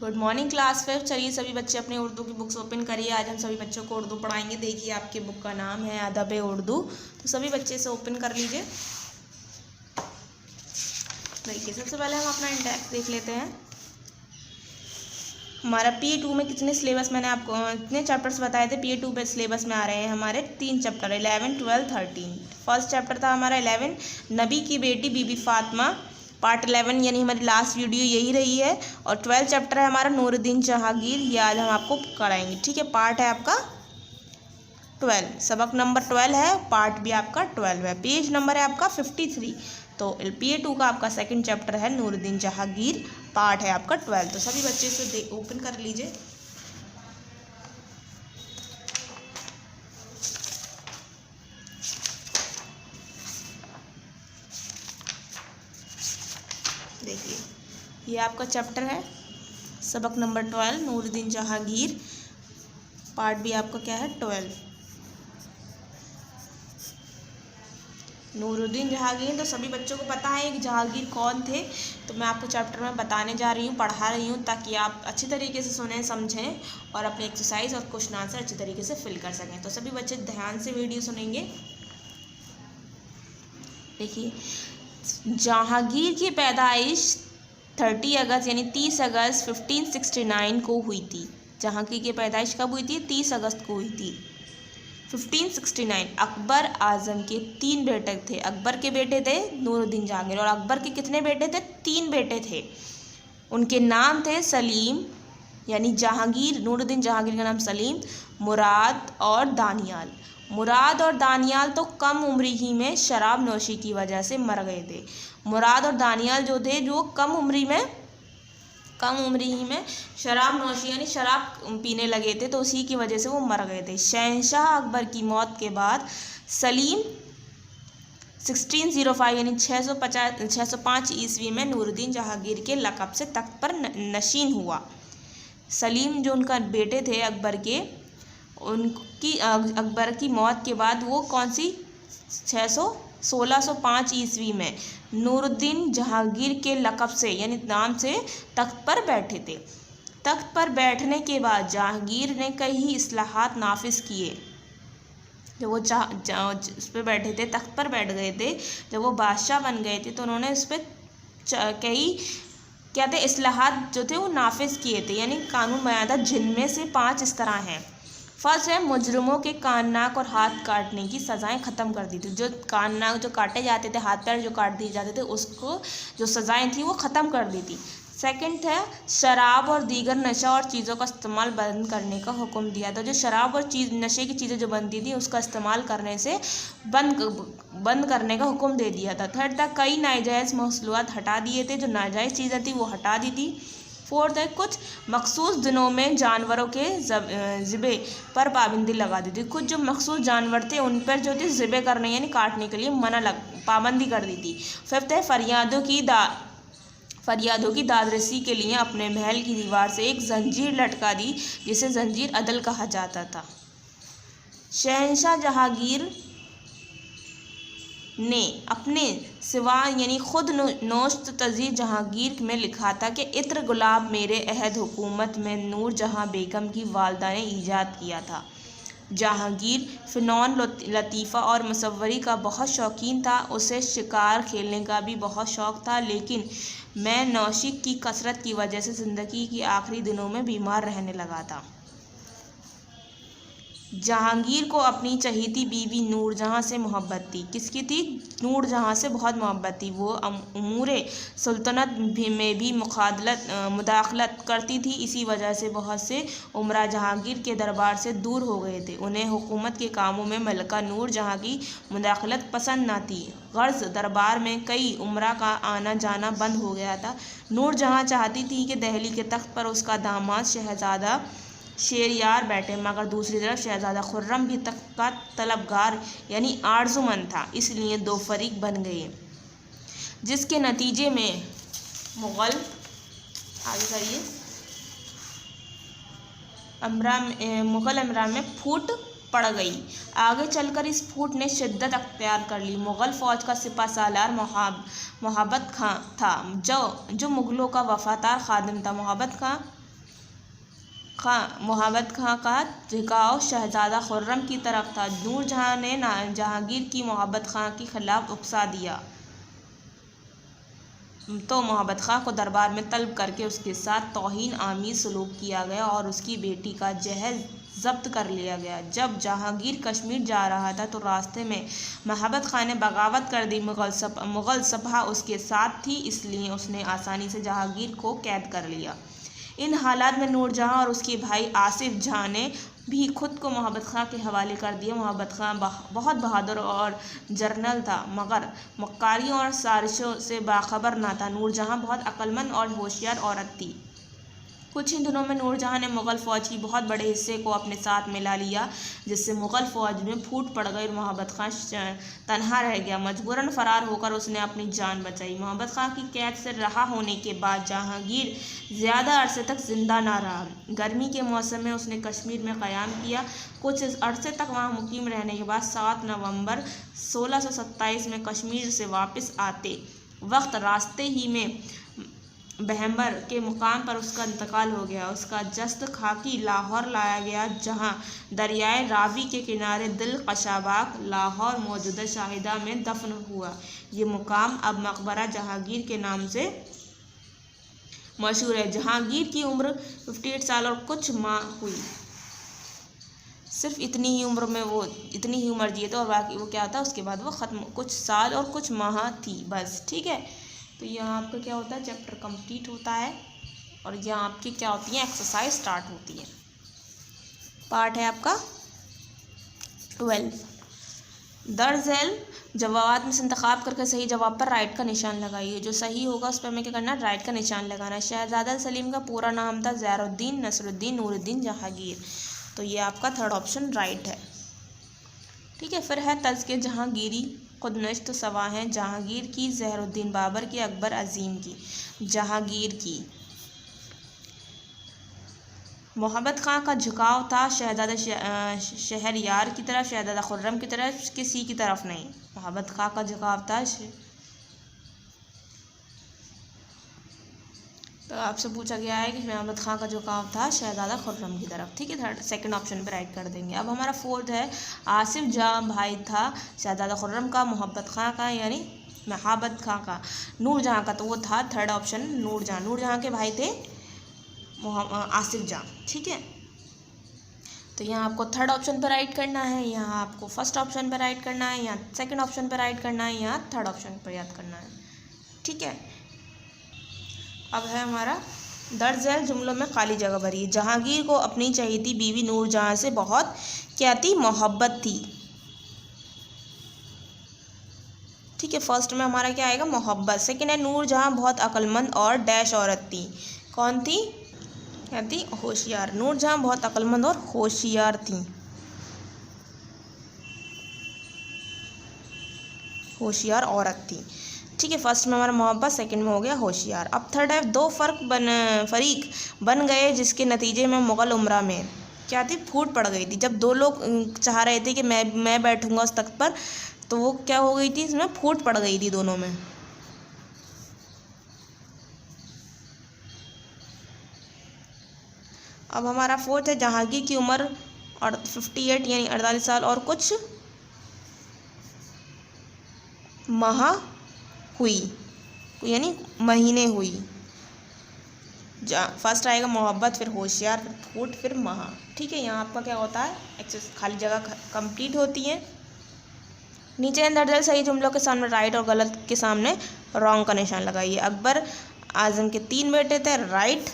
Good morning class 5। चलिए सभी बच्चे अपने उर्दू की बुक्स ओपन करिए। आज हम सभी बच्चों को उर्दू पढ़ाएंगे। देखिए आपकी बुक का नाम है अदब उर्दू, तो सभी बच्चे इसे ओपन कर लीजिए। देखिए सबसे पहले हम अपना इंडेक्स देख लेते हैं। हमारा P2 में कितने सिलेबस, मैंने आपको इतने चैप्टर्स बताए थे। P2 पे सिलेबस में आ रहे हैं हमारे 3 चैप्टर 11, 12, 13। फर्स्ट चैप्टर था हमारा 11 नबी की बेटी बीबी फातिमा, पार्ट 11 यानी हमारी लास्ट वीडियो यही रही है। और 12 चैप्टर है हमारा नूरुद्दीन जहांगीर, ये आज हम आपको कराएंगे। ठीक है, पार्ट है आपका 12, सबक नंबर 12 है, पार्ट भी आपका 12 है, पेज नंबर है आपका 53। तो P2 का आपका सेकंड चैप्टर है नूरुद्दीन जहांगीर, पार्ट है आपका 12। तो सभी बच्चे इसे ओपन कर लीजिए। देखिए ये आपका चैप्टर है सबक नंबर 12 नूरुद्दीन जहांगीर, पार्ट भी आपका क्या है 12। नूरुद्दीन जहांगीर, तो सभी बच्चों को पता है कि जहांगीर कौन थे। तो मैं आपको चैप्टर में बताने जा रही हूँ, पढ़ा रही हूँ, ताकि आप अच्छी तरीके से सुनें, समझें और अपने एक्सरसाइज और क्वेश्चन आंसर अच्छी तरीके से फिल कर सकें। तो सभी बच्चे ध्यान से वीडियो सुनेंगे। देखिए जहांगीर की पैदाइश 30 अगस्त यानी 30 अगस्त 1569 को हुई थी। जहांगीर की पैदाइश कब हुई थी? 30 अगस्त को हुई थी 1569। अकबर आजम के 3 बेटे थे। अकबर के बेटे थे नूरुद्दीन जहांगीर, और अकबर के कितने बेटे थे? 3 बेटे थे। उनके नाम थे सलीम यानी जहांगीर, नूरुद्दीन जहांगीर का नाम सलीम, मुराद और दानियाल। मुराद और दानियाल तो कम उम्र ही में शराब नोशी की वजह से मर गए थे। मुराद और दानियाल जो थे जो कम उम्र ही में शराब नोशी यानी शराब पीने लगे थे, तो उसी की वजह से वो मर गए थे। शहंशाह अकबर की मौत के बाद सलीम 1605 यानी 605 ईस्वी में नूरुद्दीन जहांगीर के लक़ब से तख्त पर नशीन हुआ। सलीम जो उनका बेटे थे अकबर के, उनकी अकबर की मौत के बाद वो कौन सी 1605 ईस्वी में नूरुद्दीन जहांगीर के लक़ब से यानी नाम से तख्त पर बैठे थे। तख्त पर बैठने के बाद जहांगीर ने कई इस्लाहात नाफिज किए। जब वो उस पर बैठे थे, तख्त पर बैठ गए थे, जब वो बादशाह बन गए थे, तो उन्होंने उस पर कई क्या थे इस्लाहात जो थे वो नाफिज किए थे, यानी कानून बनाया था, जिनमें से 5 इस तरह हैं। फर्स्ट है मुजरिमों के कान नाक और हाथ काटने की सज़ाएं ख़त्म कर दी थी। जो कान नाक जो काटे जाते थे, हाथ पैर जो काट दिए जाते थे, उसको जो सज़ाएं थी वो ख़त्म कर दी थी। सेकंड है शराब और दीगर नशा और चीज़ों का इस्तेमाल बंद करने का हुक्म दिया था। जो शराब और नशे की चीज़ें जो बनती थी उसका इस्तेमाल करने से बंद करने का हुक्म दे दिया था। थर्ड था कई नाजायज़ महसूलात हटा दिए थे। जो नाजायज़ चीज़ें थी वो हटा दी थी। फोर्थ है कुछ मखसूस दिनों में जानवरों के ज़िबे पर पाबंदी लगा दी थी। कुछ जो मखसूस जानवर थे उन पर जो थी ज़िबे करने यानी काटने के लिए पाबंदी कर दी थी। फिफ्थ है फरियादों की दादरसी के लिए अपने महल की दीवार से एक जंजीर लटका दी, जिसे जंजीर अदल कहा जाता था। शहंशाह जहांगीर ने अपने सिवा यानी खुद नोश्त तज़ीर जहांगीर में लिखा था कि इत्र गुलाब मेरे अहद हुकूमत में नूर जहां बेगम की वालदा ने ईजाद किया था। जहांगीर फ़नून लतीफ़ा और मुसव्वरी का बहुत शौकीन था। उसे शिकार खेलने का भी बहुत शौक़ था, लेकिन मैं नौशी की कसरत की वजह से ज़िंदगी के आखिरी दिनों में बीमार रहने लगा था। जहांगीर को अपनी चहेती बीवी नूरजहां से मोहब्बत थी। किसकी थी? नूरजहां से बहुत मोहब्बत थी। वो उमूरे सुल्तनत में भी मुदाखलत करती थी। इसी वजह से बहुत से उमरा जहांगीर के दरबार से दूर हो गए थे। उन्हें हुकूमत के कामों में मलका नूरजहां की मुदाखलत पसंद न थी। गर्ज दरबार में कई उमरा का आना जाना बंद हो गया था। नूरजहां चाहती थी कि दिल्ली के तख्त पर उसका दामाद शहजादा शेरयार बैठे, मगर दूसरी तरफ शहजादा खुर्रम भी तख्त का तलबगार यानी आरज़ूमंद था। इसलिए 2 फरीक बन गए, जिसके नतीजे में मुग़ल अमरा में फूट पड़ गई। आगे चलकर इस फूट ने शिद्दत अख्तियार कर ली। मुग़ल फ़ौज का सिपा सालार मोहब्बत खां था, जो मुग़लों का वफ़ादार खादिम था। मोहब्बत खां मोहब्बत खां का झुकाव शहजादा खुर्रम की तरफ था। नूरजहां ने जहांगीर की मोहब्बत खां के खिलाफ उकसा दिया तो मोहब्बत खां को दरबार में तलब करके उसके साथ तौहीन आमीज़ सलूक किया गया और उसकी बेटी का जहेज जब्त कर लिया गया। जब जहांगीर कश्मीर जा रहा था तो रास्ते में मोहब्बत खां ने बगावत कर दी। मुग़ल सभा उसके साथ थी, इसलिए उसने आसानी से जहांगीर को कैद कर लिया। इन हालात में नूरजहां और उसके भाई आसिफ जहां ने भी खुद को मोहब्बत खां के हवाले कर दिया। मोहब्बत खां बहुत बहादुर और जर्नल था, मगर मक्कारियों और साजिशों से बाखबर न था। नूरजहां बहुत अक्लमंद और होशियार औरत थी। कुछ ही दिनों में नूरजहां ने मुग़ल फ़ौज की बहुत बड़े हिस्से को अपने साथ मिला लिया, जिससे मुग़ल फ़ौज में फूट पड़ गई और मोहब्बत खां तन्हा रह गया। मजबूरन फ़रार होकर उसने अपनी जान बचाई। मोहब्बत खां की कैद से रहा होने के बाद जहांगीर ज़्यादा अरसे तक जिंदा न रहा। गर्मी के मौसम में उसने कश्मीर में क़याम किया। कुछ अरसे तक वहाँ मुकीम रहने के बाद 7 नवंबर 1627 में कश्मीर से वापस आते वक्त रास्ते ही में बहम्बर के मुकाम पर उसका इंतकाल हो गया। उसका जस्त खाकी लाहौर लाया गया, जहाँ दरियाए रावी के किनारे दिल कशाबाग लाहौर मौजूदा शाहिदा में दफन हुआ। ये मुकाम अब मकबरा जहांगीर के नाम से मशहूर है। जहांगीर की उम्र 58 साल और कुछ माह हुई। सिर्फ इतनी ही उम्र में वो इतनी ही उम्र जिए थे और बाकी वो क्या था, उसके बाद वो ख़त्म, कुछ साल और कुछ माह थी बस। ठीक है, तो यहाँ आपका क्या होता है, चैप्टर कंप्लीट होता है और यहाँ आपकी क्या होती है, एक्सरसाइज स्टार्ट होती है। पार्ट है आपका 12। दर्ज झैल जवाब में से इंतखाब करके सही जवाब पर राइट का निशान लगाइए। जो सही होगा उस पर हमें क्या करना है, राइट का निशान लगाना है। शहजादा सलीम का पूरा नाम था ज़ैनुद्दीन नसरुद्दीन नूरुद्दीन जहांगीर, तो ये आपका थर्ड ऑप्शन राइट है। ठीक है, फिर है तज़किया जहांगीरी खुदनश्त सवा हैं जहांगीर की, ज़हरुद्दीन बाबर की, अकबर अज़ीम की। जहांगीर की मोहब्बत खां का झुकाव था शहजादा शहरयार की तरफ, शहजादा खुर्रम की तरफ, किसी की तरफ नहीं। मोहब्बत खां का झुकाव था तो आपसे पूछा गया है कि मोहम्मद खां का झुकाव था शहजादा खुर्रम की तरफ। ठीक है, थर्ड सेकंड ऑप्शन पे राइट कर देंगे। अब हमारा फोर्थ है आसिफ जहां भाई था शहजादा खुर्रम का, मोहब्बत खां का यानी मोहब्बत खां का, नूरजहां का, तो वो था थर्ड ऑप्शन नूरजहां। नूरजहां के भाई थे आसिफ जहां। ठीक है, तो यहाँ आपको थर्ड ऑप्शन पर राइट करना है, यहाँ आपको फर्स्ट ऑप्शन पर राइट करना है, यहाँ सेकंड ऑप्शन पर राइट करना है, यहाँ थर्ड ऑप्शन पर याद करना है। ठीक है, अब है हमारा दर्ज झैल जुमलों में खाली जगह भरिए। जहांगीर को अपनी चहेती बीवी नूरजहां से बहुत क्या थी, मोहब्बत थी। ठीक है, फर्स्ट में हमारा क्या आएगा, मोहब्बत। सेकंड है नूरजहां बहुत अक्लमंद और डैश औरत थी। कौन थी, क्या थी, होशियार। नूरजहां बहुत अक्लमंद और होशियार थी, होशियार औरत थी। ठीक है, फर्स्ट में हमारा मोहब्बत, सेकंड में हो गया होशियार। अब थर्ड है दो फरीक बन गए जिसके नतीजे में मुग़ल उमरा में क्या थी, फूट पड़ गई थी। जब दो लोग चाह रहे थे कि मैं बैठूंगा उस तख्त पर, तो वो क्या हो गई थी, इसमें फूट पड़ गई थी दोनों में। अब हमारा फोर्थ है जहांगीर की उम्र 58 यानी 48 साल और कुछ माह हुई, यानी महीने हुई। फर्स्ट आएगा मोहब्बत, फिर होशियार, फिर फूट, फिर माह। ठीक है, यहाँ आपका क्या होता है, खाली जगह कंप्लीट होती है। नीचे दर्ज सही जुमलों के सामने राइट और गलत के सामने रॉन्ग का निशान लगाइए। अकबर आजम के 3 बेटे थे, राइट।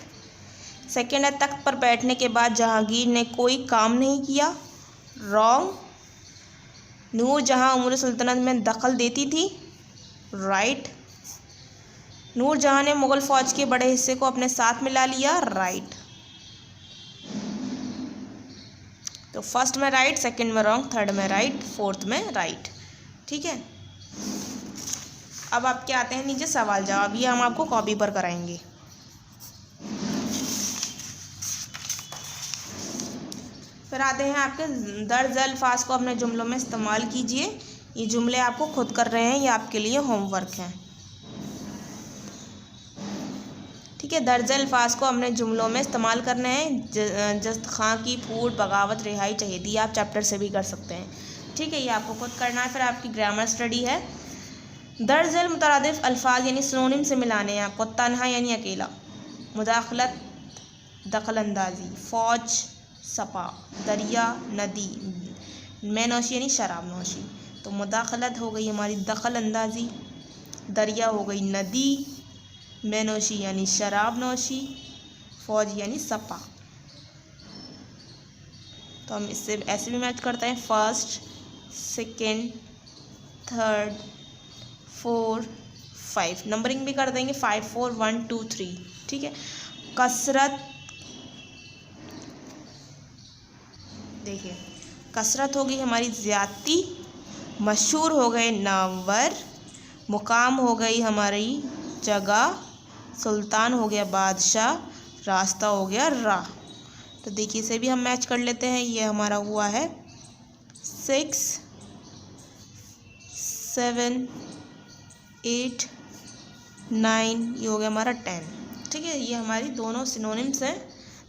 सेकेंड है तख्त पर बैठने के बाद जहांगीर ने कोई काम नहीं किया, रॉन्ग। नूरजहां उमर सुल्तानत में दखल देती थी, राइट। नूरजहां ने मुग़ल फ़ौज के बड़े हिस्से को अपने साथ मिला लिया, राइट। तो फर्स्ट में राइट, सेकंड में रॉन्ग, थर्ड में राइट, फोर्थ में राइट। ठीक है, अब आपके आते हैं नीचे सवाल जवाब, ये हम आपको कॉपी पर कराएंगे। फिर आते हैं आपके दर्ज अल्फाज को अपने जुमलों में इस्तेमाल कीजिए। ये जुमले आपको खुद कर रहे हैं, ये आपके लिए होमवर्क है। ठीक है, है, दर्ज अल्फाज को हमने जुमलों में इस्तेमाल करने हैं। जस्त खां की फूट, बगावत, रिहाई, चहेती आप चैप्टर से भी कर सकते हैं। ठीक है, ये आपको खुद करना है। फिर आपकी ग्रामर स्टडी है। दर्ज मुतरादिफ अल्फाज यानी सिनोनिम से मिलाने हैं आपको। तन्हा यानी अकेला, मुदाखलत दखल अंदाजी, फ़ौज सपा, दरिया नदी, मैं नौशी यानी शराब नौशी। तो मुदाखलत हो गई हमारी दखल अंदाजी, दरिया हो गई नदी, मैं नौशी यानी शराब नौशी, फ़ौज यानी सपा। तो हम इससे ऐसे भी मैच करते हैं, फर्स्ट, सेकेंड, थर्ड, 4, 5 नंबरिंग भी कर देंगे, 5 4 1 2 3। ठीक है, कसरत, देखिए कसरत हो गई हमारी ज़्यादती, मशहूर हो गए नामवर, मुकाम हो गई हमारी जगह, सुल्तान हो गया बादशाह, रास्ता हो गया राह। तो देखिए इसे भी हम मैच कर लेते हैं। ये हमारा हुआ है 6 7 8 9, ये हो गया हमारा 10। ठीक है, ये हमारी दोनों सिनोनिम्स हैं,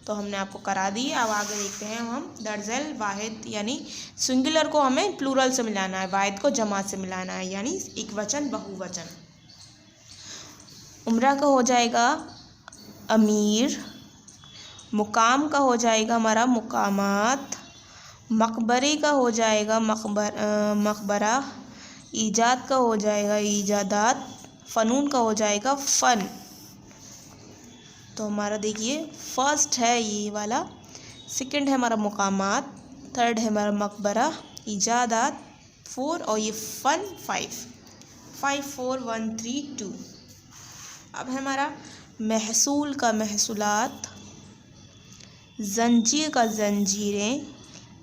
तो हमने आपको करा दी। अब आगे देखते हैं हम दर्जल वाहिद यानी सिंगुलर को हमें प्लूरल से मिलाना है, वाहिद को जमात से मिलाना है, यानी एक वचन बहुवचन। उम्रा का हो जाएगा अमीर, मुकाम का हो जाएगा हमारा मुकामात, मकबरे का हो जाएगा मकबरा, ईजाद का हो जाएगा ईजादात, फ़नून का हो जाएगा फ़न। तो हमारा देखिए फर्स्ट है ये वाला, सेकंड है हमारा मुकामात, थर्ड है हमारा मकबरा, ईजादात 4 और ये फ़न 5 4 1 3 2। अब है हमारा महसूल का महसूलात, जंजीर का जंजीरें,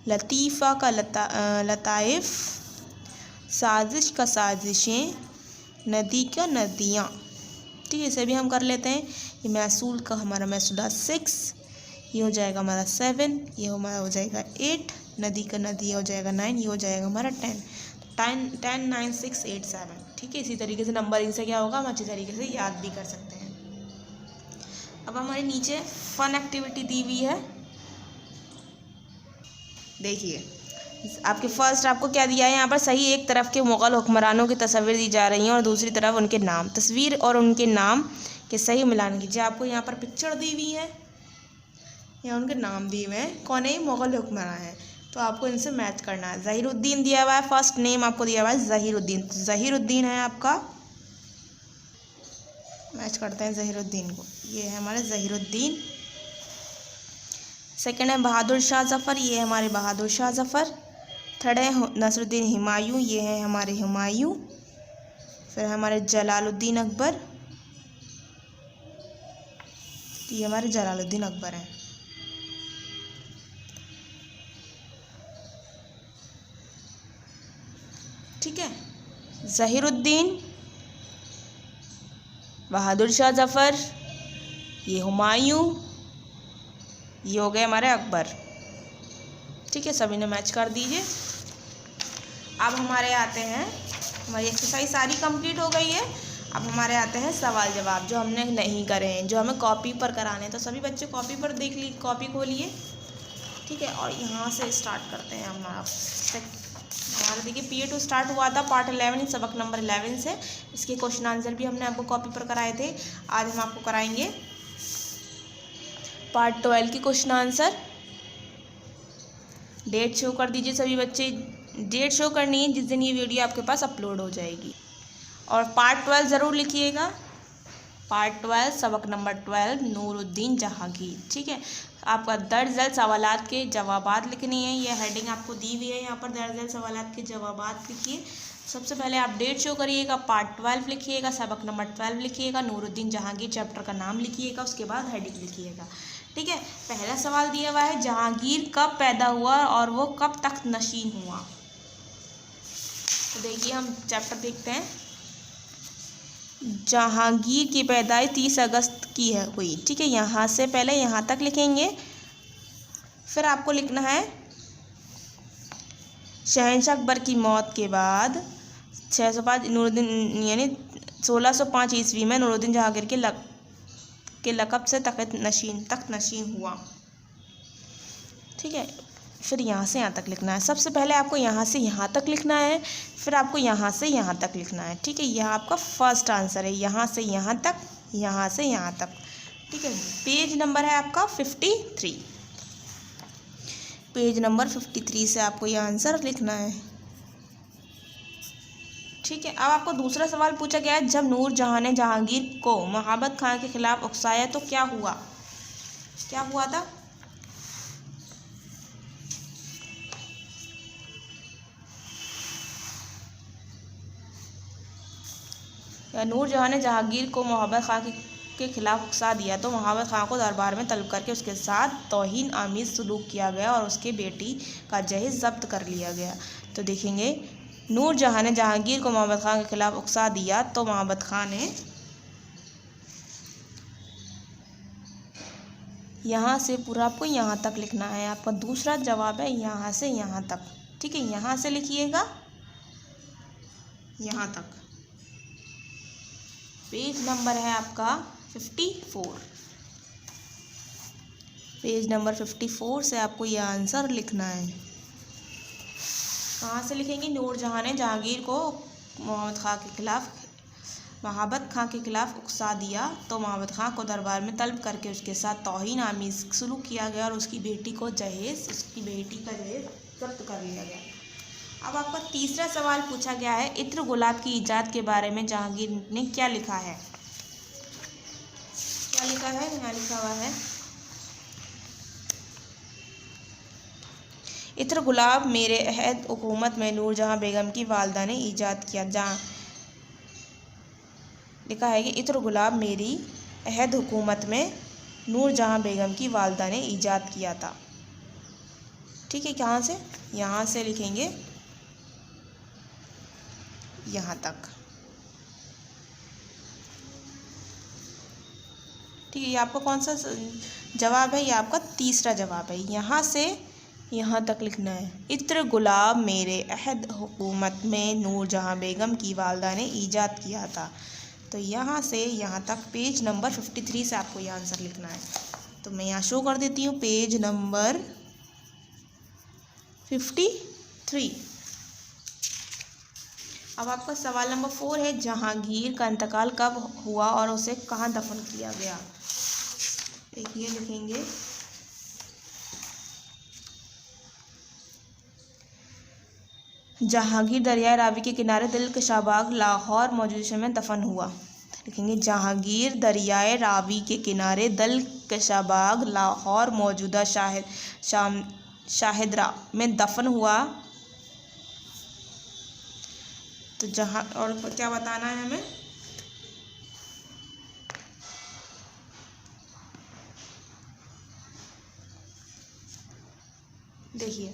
लतीफ़ा का लताइफ़, साजिश का साजिशें, नदी का नदियाँ। ठीक है, इसे भी हम कर लेते हैं। ये महसूल का हमारा महसूलात 6, ये हो जाएगा हमारा 7, ये हमारा हो जाएगा 8, नदी का नदी हो जाएगा 9, ये हो जाएगा हमारा 10 10 9 6 8 7। ठीक है, इसी तरीके से नंबरिंग से क्या होगा हम अच्छी तरीके से याद भी कर सकते हैं। अब हमारे नीचे फ़न एक्टिविटी दी हुई है, देखिए आपके फर्स्ट आपको क्या दिया है यहाँ पर, सही एक तरफ के मुग़ल हुक्मरानों की तस्वीर दी जा रही हैं और दूसरी तरफ उनके नाम, तस्वीर और उनके नाम के सही मिलान कीजिए। आपको यहाँ पर पिक्चर दी हुई है या उनके नाम दिए हुए हैं, कौन है ये मुग़ल हुक्मरान है, तो आपको इनसे मैच करना है। ज़हीरुद्दीन दिया हुआ है, फर्स्ट नेम आपको दिया हुआ है ज़हीरुद्दीन, तो ज़हीरुद्दीन है आपका, मैच करते हैं ज़हीरुद्दीन को, ये है हमारे ज़हीरुद्दीन। सेकेंड है बहादुर शाह ज़फ़र, ये है हमारे बहादुर शाह ज़फ़र। थर्ड है नसरुद्दीन हुमायूं, ये है हमारे हुमायूं। फिर हमारे जलालुद्दीन अकबर, ये हमारे जलालुद्दीन अकबर हैं। ठीक है, ज़हीरुद्दीन, बहादुर शाह ज़फ़र, ये हुमायूं, ये हो गए हमारे अकबर। ठीक है, सभी ने मैच कर दीजिए। अब हमारे आते हैं, हमारी एक्सरसाइज सारी कंप्लीट हो गई है। अब हमारे आते हैं सवाल जवाब जो हमने नहीं करे हैं, जो हमें कॉपी पर कराने हैं। तो सभी बच्चे कॉपी पर देख ली, कॉपी खोलिए। ठीक है, और यहाँ से स्टार्ट करते हैं हमारा देखिए P2 स्टार्ट हुआ था पार्ट 11 सबक नंबर 11 से। इसके क्वेश्चन आंसर भी हमने आपको कॉपी पर कराए थे। आज हम आपको कराएंगे पार्ट 12 की क्वेश्चन आंसर। डेट शो कर दीजिए सभी बच्चे, डेट शो करनी है जिस दिन ये वीडियो आपके पास अपलोड हो जाएगी। और पार्ट 12 ज़रूर लिखिएगा, पार्ट 12 सबक नंबर 12 नूरुद्दीन जहांगीर। ठीक है, आपका दर्ज सवालात के जवाबात लिखनी है, ये हेडिंग आपको दी हुई है यहाँ पर, दर्ज सवालात के जवाबात लिखिए। सबसे पहले आप डेट शो करिएगा, पार्ट 12 लिखिएगा, सबक नंबर 12 लिखिएगा, नूरुद्दीन जहांगीर चैप्टर का नाम लिखिएगा, उसके बाद हेडिंग लिखिएगा। ठीक है, पहला सवाल दिया हुआ है जहांगीर कब पैदा हुआ और वो कब तख्त नशीन हुआ। तो देखिए हम चैप्टर देखते हैं। जहांगीर की पैदाइश 30 अगस्त की है हुई। ठीक है, यहाँ से पहले यहाँ तक लिखेंगे, फिर आपको लिखना है शहंशाह अकबर की मौत के बाद 605 नूरुद्दीन यानी 1605 ईस्वी में नूरुद्दीन जहांगीर के के लक़ब से तख्त नशीन हुआ। ठीक है, फिर यहाँ से यहाँ तक लिखना है। सबसे पहले आपको यहाँ से यहाँ तक लिखना है, फिर आपको यहाँ से यहाँ तक लिखना है। ठीक है, यह आपका फर्स्ट आंसर है, यहाँ से यहाँ तक, यहाँ से यहाँ तक। ठीक है, पेज नंबर है आपका 53। पेज नंबर 53 से आपको यह आंसर लिखना है। ठीक है, अब आपको दूसरा सवाल पूछा गया है, जब नूरजहाँ ने जहांगीर को महाबत खां के खिलाफ उकसाया तो क्या हुआ? क्या हुआ था? या नूरजहाँ ने जहांगीर को महाबत खां के खिलाफ उकसा दिया तो महाबत खां को दरबार में तलब करके उसके साथ तौहीन आमीज़ सलूक किया गया और उसके बेटी का जहेज़ जब्त कर लिया गया। तो देखेंगे, नूरजहाँ ने जहांगीर को महाबत खां के खिलाफ उकसा दिया तो महाबत खां ने, यहाँ से पूरा आपको यहाँ तक लिखना है। आपका दूसरा जवाब है यहाँ से यहाँ तक। ठीक है, यहाँ से लिखिएगा यहाँ तक। पेज नंबर है आपका 54। पेज नंबर 54 से आपको यह आंसर लिखना है। कहाँ से लिखेंगे? नूरजहाँ ने जहांगीर को महाबत खां के खिलाफ उकसा दिया तो महाबत खां को दरबार में तलब करके उसके साथ तौहीन आमीज़ सलूक किया गया और उसकी बेटी का जहेज़ जब्त कर लिया गया। अब आपका तीसरा सवाल पूछा गया है, इत्र गुलाब की ईजाद के बारे में जहांगीर ने क्या लिखा है? क्या लिखा है? यहाँ लिखा हुआ है, इत्र गुलाब मेरे अहद हुकूमत में नूरजहाँ बेगम की वालदा ने ईजाद किया। जहाँ लिखा है कि इत्र गुलाब मेरी अहद हुकूमत में नूरजहाँ बेगम की वालदा ने ईजाद किया था। ठीक है, कहाँ से? यहाँ से लिखेंगे यहाँ तक। ठीक है, ये आपका कौन सा जवाब है? ये आपका तीसरा जवाब है। यहाँ से यहाँ तक लिखना है, इत्र गुलाब मेरे अहद हुकूमत में नूरजहाँ बेगम की वालदा ने ईजाद किया था। तो यहाँ से यहाँ तक पेज नंबर 53 से आपको यह आंसर लिखना है। तो मैं यहाँ शो कर देती हूँ, पेज नंबर 53। अब आपका सवाल नंबर 4 है, जहांगीर का इंतकाल कब हुआ और उसे कहाँ दफन किया गया? देखिए, लिखेंगे जहांगीर दरियाए रावी के किनारे दिलकशा बाग लाहौर मौजूदा शहर में दफन हुआ। लिखेंगे जहांगीर दरियाए रावी के किनारे दिलकशा बाग लाहौर मौजूदा शाहिदरा में दफन हुआ। तो जहाँ और क्या बताना है हमें? देखिए,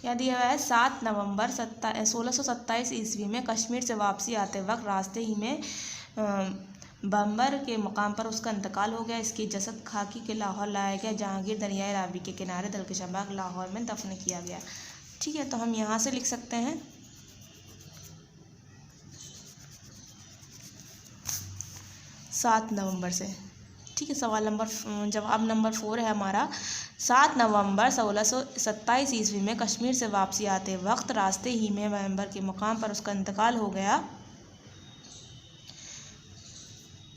यहाँ दिया हुआ है 7 नवंबर 1627 ईस्वी में कश्मीर से वापसी आते वक्त रास्ते ही में बम्बर के मुकाम पर उसका इंतकाल हो गया। इसकी जसद खाकी के लाहौर लाया गया। जहांगीर दरियाए रावी के किनारे दिलकशा बाग लाहौर में दफन किया गया। ठीक है, तो हम यहाँ से लिख सकते हैं 7 नवंबर से। ठीक है, जवाब नंबर 4 है हमारा। 7 नवंबर 1627 ईस्वी में कश्मीर से वापसी आते वक्त रास्ते ही में बम्बर के मुकाम पर उसका इंतकाल हो गया।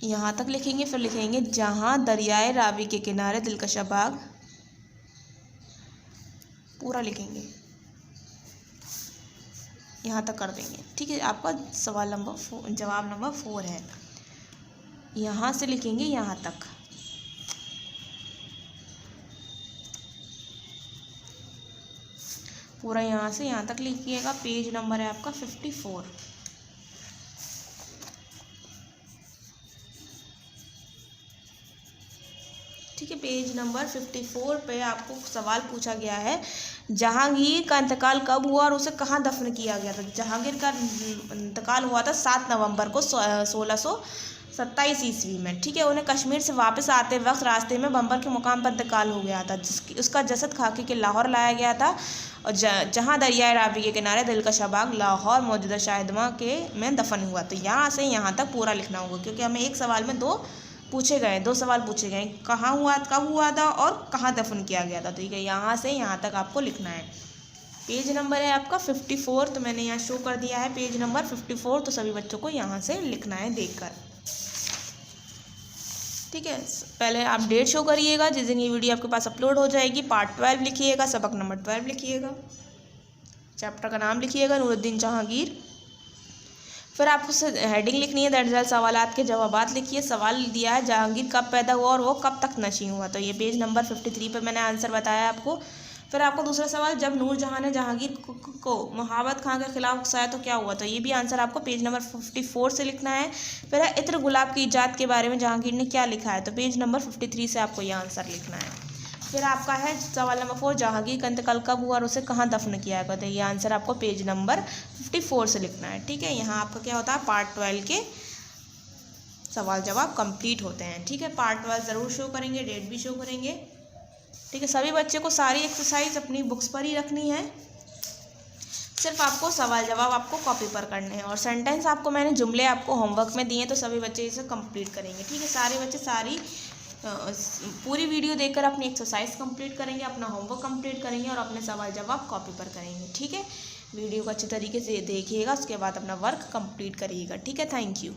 यहाँ तक लिखेंगे, फिर लिखेंगे जहाँ दरियाए रावी के किनारे दिलकशा बाग, पूरा लिखेंगे, यहाँ तक कर देंगे। ठीक है, आपका जवाब नंबर 4 है। यहाँ से लिखेंगे यहाँ तक। पूरा यहाँ से यहाँ तक लिखिएगा। पेज नंबर है आपका 54। ठीक है, पेज नंबर 54 पे आपको सवाल पूछा गया है, जहांगीर का इंतकाल कब हुआ और उसे कहाँ दफन किया गया था? जहांगीर का इंतकाल हुआ था 7 नवंबर को 1627 ईस्वी में। ठीक है, उन्हें कश्मीर से वापस आते वक्त रास्ते में बम्बर के मुकाम पर इंतकाल हो गया था, उसका जसद खाकी के लाहौर लाया गया था और जहाँ दरियाए रावी के किनारे दिलकशा बाग लाहौर मौजूदा शाहिदरा में दफन हुआ। तो यहाँ से यहाँ तक पूरा लिखना होगा, क्योंकि हमें एक सवाल में 2 पूछे गए, 2 सवाल पूछे गए, कहाँ हुआ, कब हुआ था और कहाँ दफन किया गया था। ठीक है, यहाँ से यहाँ तक आपको लिखना है। पेज नंबर है आपका 54, तो मैंने यहाँ शो कर दिया है पेज नंबर 54, तो सभी बच्चों को यहाँ से लिखना है देखकर। ठीक है, पहले आप डेट शो करिएगा जिस दिन ये वीडियो आपके पास अपलोड हो जाएगी। पार्ट 12 लिखिएगा, सबक नंबर 12 लिखिएगा, चैप्टर का नाम लिखिएगा नूरुद्दीन जहांगीर। फिर आपको हेडिंग लिखनी है, दर्जल सवालात के जवाबात लिखिए। सवाल दिया है जहांगीर कब पैदा हुआ और वो कब तक नशी हुआ, तो ये पेज नंबर 53 पर मैंने आंसर बताया आपको। फिर आपको दूसरा सवाल, जब नूरजहां ने जहांगीर को मुहाबत खां के खिलाफ उकसाया तो क्या हुआ, तो ये भी आंसर आपको पेज नंबर 54 से लिखना है। फिर इत्र गुलाब की इजाद के बारे में जहांगीर ने क्या लिखा है, तो पेज नंबर 53 से आपको ये आंसर लिखना है। फिर आपका है सवाल नंबर 4, जहांगीर का इंतकाल कब हुआ और उसे कहाँ दफन किया गया, तो ये आंसर आपको पेज नंबर 54 से लिखना है। ठीक है, यहाँ आपका क्या होता है, पार्ट 12 के सवाल जवाब कंप्लीट होते हैं। ठीक है, पार्ट 12 ज़रूर शो करेंगे, डेट भी शो करेंगे। ठीक है, सभी बच्चे को सारी एक्सरसाइज अपनी बुक्स पर ही रखनी है, सिर्फ आपको सवाल जवाब आपको कॉपी पर करने हैं। और सेंटेंस आपको मैंने जुमले आपको होमवर्क में दिए, तो सभी बच्चे इसे कंप्लीट करेंगे। ठीक है, सारे बच्चे सारी पूरी वीडियो देखकर अपनी एक्सरसाइज कंप्लीट करेंगे, अपना होमवर्क कंप्लीट करेंगे और अपने सवाल जवाब कॉपी पर करेंगे। ठीक है, वीडियो को अच्छे तरीके से देखिएगा, उसके बाद अपना वर्क कंप्लीट करिएगा। ठीक है, थैंक यू।